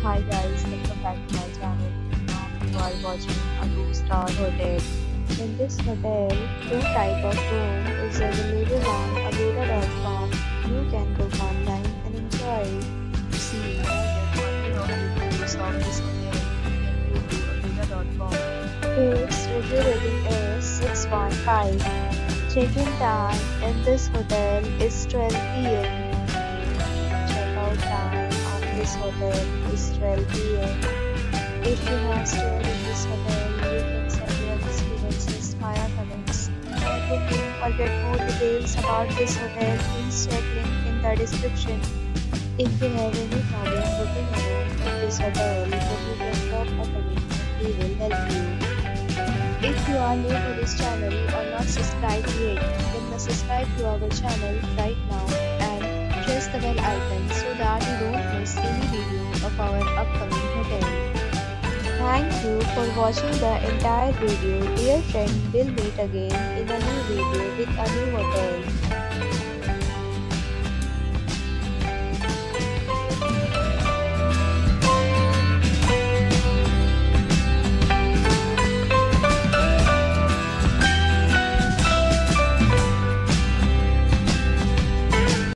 Hi guys, welcome back to my channel. Now you are watching a 2-star hotel. In this hotel, two type of room is available on agoda.com. You can book online and enjoy. To see more than 100 reviews of this hotel, you can go to agoda.com. Its review rating is 6.5. Check-in time in this hotel is 12 p.m. Checkout time of this hotel is 12 p.m. If you have stayed in this hotel, you can send your experiences via comments. For booking or get more details about this hotel, please check link in the description. If you have any problem booking a room in this hotel, then you can drop a comment and we will help you. If you are new to this channel or not subscribed yet, then must subscribe to our channel right now and press the bell icon so that you don't miss any video of our upcoming hotel. Thank you for watching the entire video. Dear friend, we'll meet again in a new video with a new hotel.